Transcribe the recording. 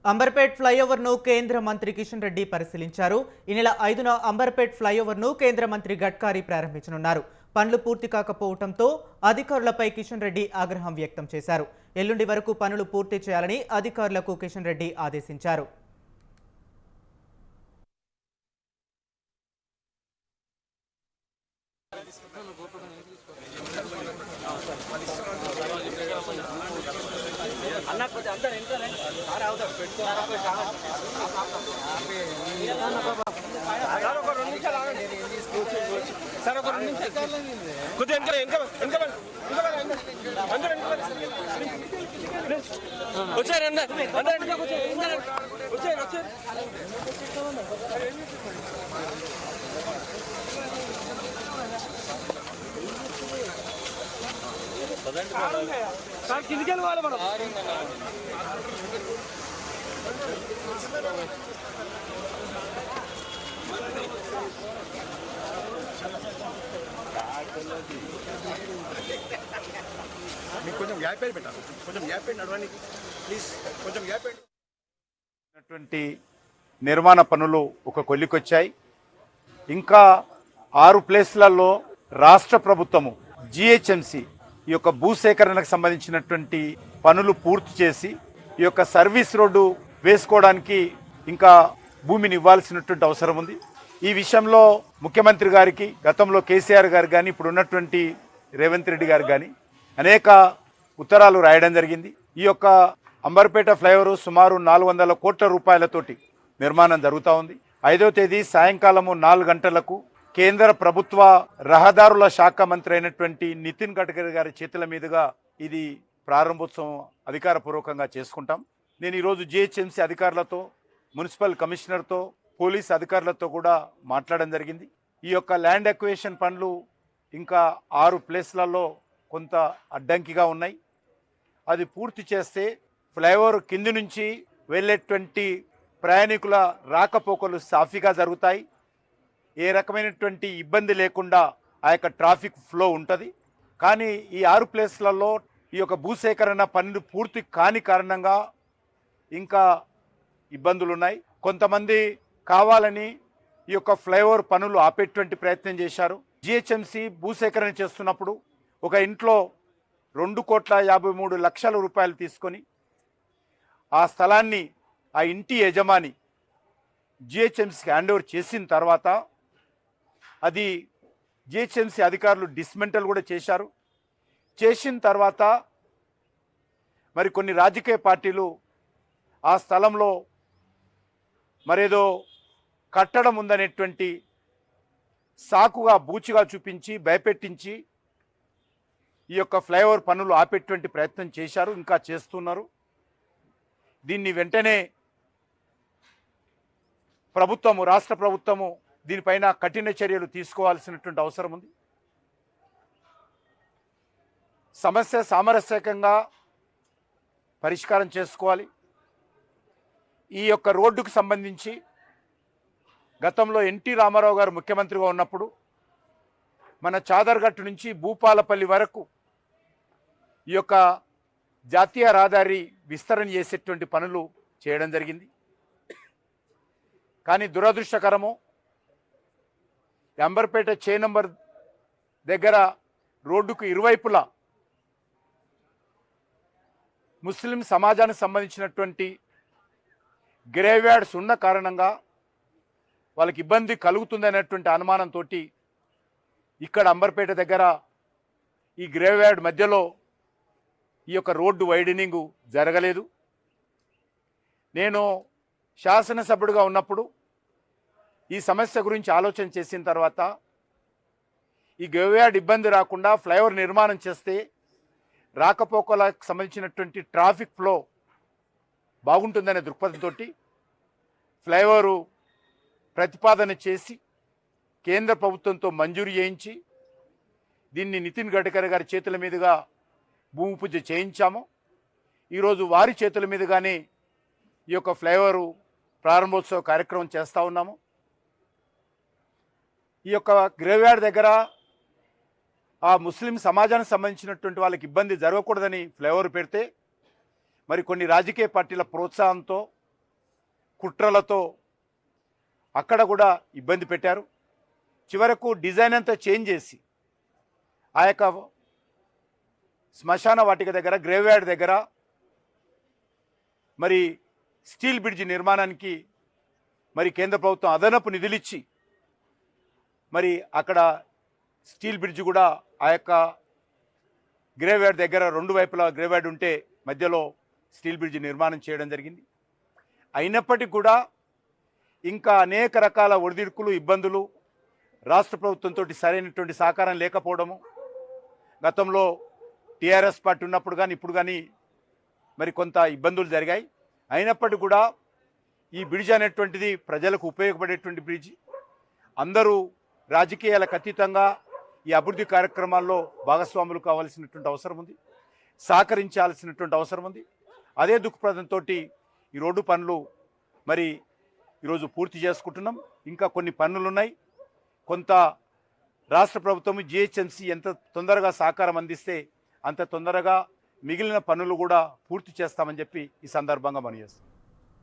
అంబర్పేట్ ఫ్లైఓవర్ను కేంద్ర మంత్రి కిషన్ రెడ్డి పరిశీలించారు. ఈ నెల 5న అంబర్పేట్ ఫ్లైఓవర్ను కేంద్ర మంత్రి గడ్కరీ ప్రారంభించనున్నారు. పనులు పూర్తి కాకపోవడంతో అధికారులపై కిషన్ రెడ్డి ఆగ్రహం వ్యక్తం చేశారు. ఎల్లుండి వరకు పనులు పూర్తి చేయాలని అధికారులకు కిషన్ రెడ్డి ఆదేశించారు. కిందికి వెళ్ళి మనం మీకు కొంచెం గ్యాప్ పెట్టాలి, కొంచెం గ్యాప్ నడవండి ప్లీజ్, కొంచెం గ్యాప్. నిర్మాణ పనులు ఒక కొల్లికొచ్చాయి. ఇంకా 6 ప్లేస్లలో రాష్ట్ర ప్రభుత్వము జిహెచ్ఎంసి ఈ యొక్క భూసేకరణకు సంబంధించినటువంటి పనులు పూర్తి చేసి ఈ యొక్క సర్వీస్ రోడ్డు వేసుకోవడానికి ఇంకా భూమిని ఇవ్వాల్సినటువంటి అవసరం ఉంది. ఈ విషయంలో ముఖ్యమంత్రి గారికి, గతంలో కేసీఆర్ గారు కానీ, ఇప్పుడు ఉన్నటువంటి రేవంత్ రెడ్డి గారు కానీ అనేక ఉత్తరాలు రాయడం జరిగింది. ఈ యొక్క అంబర్పేట ఫ్లైఓవర్ సుమారు 400 కోట్ల రూపాయలతోటి నిర్మాణం జరుగుతూ ఉంది. 5వ తేదీ సాయంకాలము 4 గంటలకు కేంద్ర ప్రభుత్వ రహదారుల శాఖ మంత్రి అయినటువంటి నితిన్ గడ్కరీ గారి చేతుల మీదుగా ఇది ప్రారంభోత్సవం అధికారపూర్వకంగా చేసుకుంటాం. నేను ఈరోజు జిహెచ్ఎంసీ అధికారులతో, మున్సిపల్ కమిషనర్తో, పోలీస్ అధికారులతో కూడా మాట్లాడడం జరిగింది. ఈ యొక్క ల్యాండ్ అక్విజిషన్ పనులు ఇంకా 6 ప్లేస్లలో కొంత అడ్డంకిగా ఉన్నాయి. అది పూర్తి చేస్తే ఫ్లైఓవర్ కింది నుంచి వెళ్ళేటువంటి ప్రయాణికుల రాకపోకలు సాఫీగా జరుగుతాయి. ఏ రకమైనటువంటి ఇబ్బంది లేకుండా ఆ యొక్క ట్రాఫిక్ ఫ్లో ఉంటుంది. కానీ ఈ 6 ప్లేస్లలో ఈ యొక్క భూసేకరణ పనులు పూర్తి కాని కారణంగా ఇంకా ఇబ్బందులు ఉన్నాయి. కొంతమంది కావాలని ఈ యొక్క ఫ్లైఓవర్ పనులు ఆపేటువంటి ప్రయత్నం చేశారు. జిహెచ్ఎంసీ భూసేకరణ చేస్తున్నప్పుడు ఒక ఇంట్లో 2,53,00,000 రూపాయలు తీసుకొని ఆ స్థలాన్ని ఆ ఇంటి యజమాని జిహెచ్ఎంసీకి హ్యాండ్ ఓవర్ చేసిన తర్వాత అది జిహెచ్ఎంసీ అధికారులు డిస్మెంటల్ కూడా చేశారు. చేసిన తర్వాత మరి కొన్ని రాజకీయ పార్టీలు ఆ స్థలంలో మరేదో కట్టడం ఉందనేటువంటి సాకుగా, బూచిగా చూపించి భయపెట్టించి ఈ యొక్క ఫ్లైఓవర్ పనులు ఆపేటువంటి ప్రయత్నం చేశారు, ఇంకా చేస్తున్నారు. దీన్ని వెంటనే ప్రభుత్వము, రాష్ట్ర ప్రభుత్వము దీనిపైన కఠిన చర్యలు తీసుకోవాల్సినటువంటి అవసరం ఉంది. సమస్య సామరస్యకంగా పరిష్కారం చేసుకోవాలి. ఈ యొక్క రోడ్డుకు సంబంధించి గతంలో ఎన్టీ రామారావు గారు ముఖ్యమంత్రిగా ఉన్నప్పుడు మన చాదర్గట్టు నుంచి భూపాలపల్లి వరకు ఈ యొక్క జాతీయ రహదారి విస్తరణ చేసేటువంటి పనులు చేయడం జరిగింది. కానీ దురదృష్టకరము, అంబర్పేట చే నంబర్ దగ్గర రోడ్డుకు ఇరువైపులా ముస్లిం సమాజానికి సంబంధించినటువంటి గ్రేవ్యార్డ్స్ ఉన్న కారణంగా వాళ్ళకి ఇబ్బంది కలుగుతుందనేటువంటి అనుమానంతో ఇక్కడ అంబర్పేట దగ్గర ఈ గ్రేవ్యార్డ్ మధ్యలో ఈ యొక్క రోడ్డు వైడనింగ్ జరగలేదు. నేను శాసనసభ్యుడిగా ఉన్నప్పుడు ఈ సమస్య గురించి ఆలోచన చేసిన తర్వాత ఈ గ్రేవ్యార్డ్ ఇబ్బంది రాకుండా ఫ్లైఓవర్ నిర్మాణం చేస్తే రాకపోకలకు సంబంధించినటువంటి ట్రాఫిక్ ఫ్లో బాగుంటుందనే దృక్పథంతో ఫ్లైఓవరు ప్రతిపాదన చేసి కేంద్ర ప్రభుత్వంతో మంజూరు చేయించి దీన్ని నితిన్ గడ్కరీ గారి చేతుల మీదుగా భూమి పూజ చేయించాము. ఈరోజు వారి చేతుల మీదుగానే ఈ యొక్క ఫ్లైఓవరు ప్రారంభోత్సవ కార్యక్రమం చేస్తూ ఉన్నాము. ఈ యొక్క గ్రేవ్యార్డ్ దగ్గర ఆ ముస్లిం సమాజానికి సంబంధించినటువంటి వాళ్ళకి ఇబ్బంది జరగకూడదని ఫ్లైఓవర్ పెడితే మరి కొన్ని రాజకీయ పార్టీల ప్రోత్సాహంతో కుట్రలతో అక్కడ కూడా ఇబ్బంది పెట్టారు. చివరకు డిజైన్ అంతా చేంజ్ చేసి ఆ యొక్క శ్మశాన వాటిక దగ్గర గ్రేవ్యార్డ్ దగ్గర మరి స్టీల్ బ్రిడ్జ్ నిర్మాణానికి మరి కేంద్ర ప్రభుత్వం అదనపు నిధులిచ్చి మరి అక్కడ స్టీల్ బ్రిడ్జ్ కూడా ఆ యొక్క గ్రేవ్యార్డ్ దగ్గర రెండు వైపులా గ్రేవ్యార్డ్ ఉంటే మధ్యలో స్టీల్ బ్రిడ్జ్ నిర్మాణం చేయడం జరిగింది. అయినప్పటికీ కూడా ఇంకా అనేక రకాల ఒడిదుడుకులు ఇబ్బందులు రాష్ట్ర ప్రభుత్వంతో సరైనటువంటి సహకారం లేకపోవడము, గతంలో టీఆర్ఎస్ పార్టీ ఉన్నప్పుడు కానీ ఇప్పుడు కానీ మరి కొంత ఇబ్బందులు జరిగాయి. అయినప్పటికీ కూడా ఈ బ్రిడ్జ్ అనేటువంటిది ప్రజలకు ఉపయోగపడేటువంటి బ్రిడ్జ్. అందరూ రాజకీయాలకు అతీతంగా ఈ అభివృద్ధి కార్యక్రమాల్లో భాగస్వాములు కావాల్సినటువంటి అవసరం ఉంది, సహకరించాల్సినటువంటి అవసరం ఉంది. అదే దృక్పథంతో ఈ రోడ్డు పనులు మరి ఈరోజు పూర్తి చేసుకుంటున్నాం. ఇంకా కొన్ని పనులు ఉన్నాయి. కొంత రాష్ట్ర ప్రభుత్వం జిహెచ్ఎంసీ ఎంత తొందరగా సహకారం అందిస్తే అంత తొందరగా మిగిలిన పనులు కూడా పూర్తి చేస్తామని చెప్పి ఈ సందర్భంగా మనం చేస్తాం.